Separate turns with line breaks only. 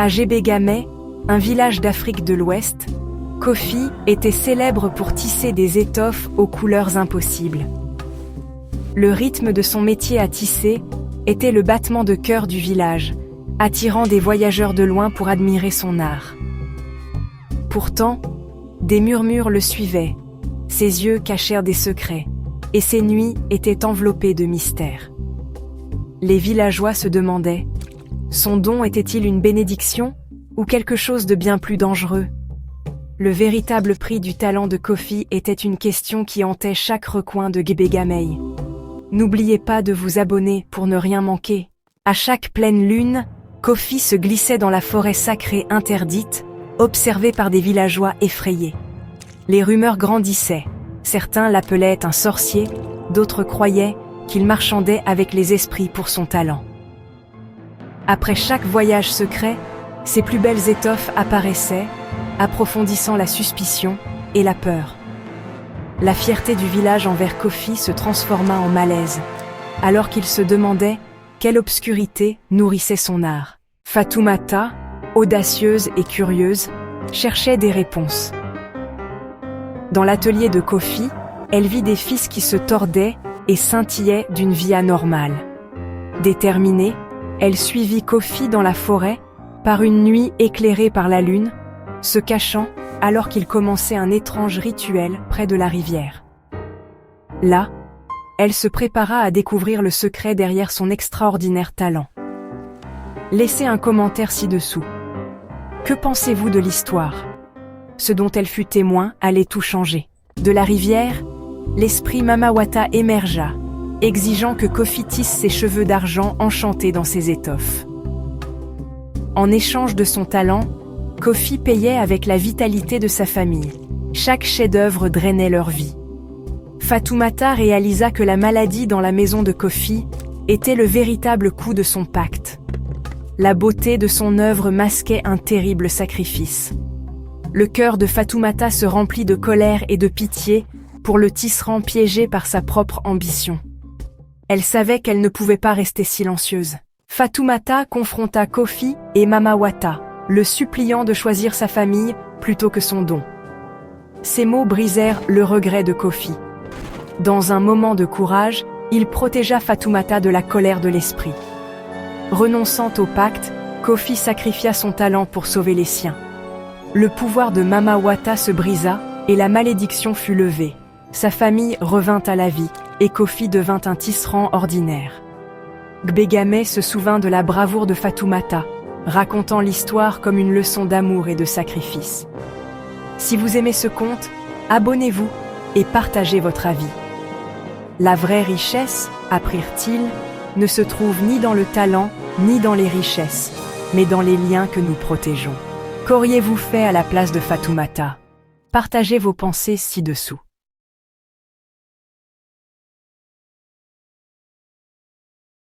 À Gbégamé, un village d'Afrique de l'Ouest, Kofi était célèbre pour tisser des étoffes aux couleurs impossibles. Le rythme de son métier à tisser était le battement de cœur du village, attirant des voyageurs de loin pour admirer son art. Pourtant, des murmures le suivaient, ses yeux cachèrent des secrets, et ses nuits étaient enveloppées de mystères. Les villageois se demandaient, son don était-il une bénédiction ou quelque chose de bien plus dangereux? Le véritable prix du talent de Kofi était une question qui hantait chaque recoin de Gbégamé. N'oubliez pas de vous abonner pour ne rien manquer. À chaque pleine lune, Kofi se glissait dans la forêt sacrée interdite, observé par des villageois effrayés. Les rumeurs grandissaient. Certains l'appelaient un sorcier, d'autres croyaient qu'il marchandait avec les esprits pour son talent. Après chaque voyage secret, ses plus belles étoffes apparaissaient, approfondissant la suspicion et la peur. La fierté du village envers Kofi se transforma en malaise, alors qu'il se demandait quelle obscurité nourrissait son art. Fatoumata, audacieuse et curieuse, cherchait des réponses. Dans l'atelier de Kofi, elle vit des fils qui se tordaient et scintillaient d'une vie anormale. Déterminée, elle suivit Kofi dans la forêt, par une nuit éclairée par la lune, se cachant alors qu'il commençait un étrange rituel près de la rivière. Là, elle se prépara à découvrir le secret derrière son extraordinaire talent. Laissez un commentaire ci-dessous. Que pensez-vous de l'histoire? Ce dont elle fut témoin allait tout changer. De la rivière, l'esprit Mamawata émergea, exigeant que Kofi tisse ses cheveux d'argent enchantés dans ses étoffes. En échange de son talent, Kofi payait avec la vitalité de sa famille. Chaque chef-d'œuvre drainait leur vie. Fatoumata réalisa que la maladie dans la maison de Kofi était le véritable coût de son pacte. La beauté de son œuvre masquait un terrible sacrifice. Le cœur de Fatoumata se remplit de colère et de pitié pour le tisserand piégé par sa propre ambition. Elle savait qu'elle ne pouvait pas rester silencieuse. Fatoumata confronta Kofi et Mamawata, le suppliant de choisir sa famille plutôt que son don. Ces mots brisèrent le regret de Kofi. Dans un moment de courage, il protégea Fatoumata de la colère de l'esprit. Renonçant au pacte, Kofi sacrifia son talent pour sauver les siens. Le pouvoir de Mamawata se brisa et la malédiction fut levée. Sa famille revint à la vie et Kofi devint un tisserand ordinaire. Gbégamé se souvint de la bravoure de Fatoumata, racontant l'histoire comme une leçon d'amour et de sacrifice. Si vous aimez ce conte, abonnez-vous et partagez votre avis. La vraie richesse, apprirent-ils, ne se trouve ni dans le talent, ni dans les richesses, mais dans les liens que nous protégeons. Qu'auriez-vous fait à la place de Fatoumata? Partagez vos pensées ci-dessous.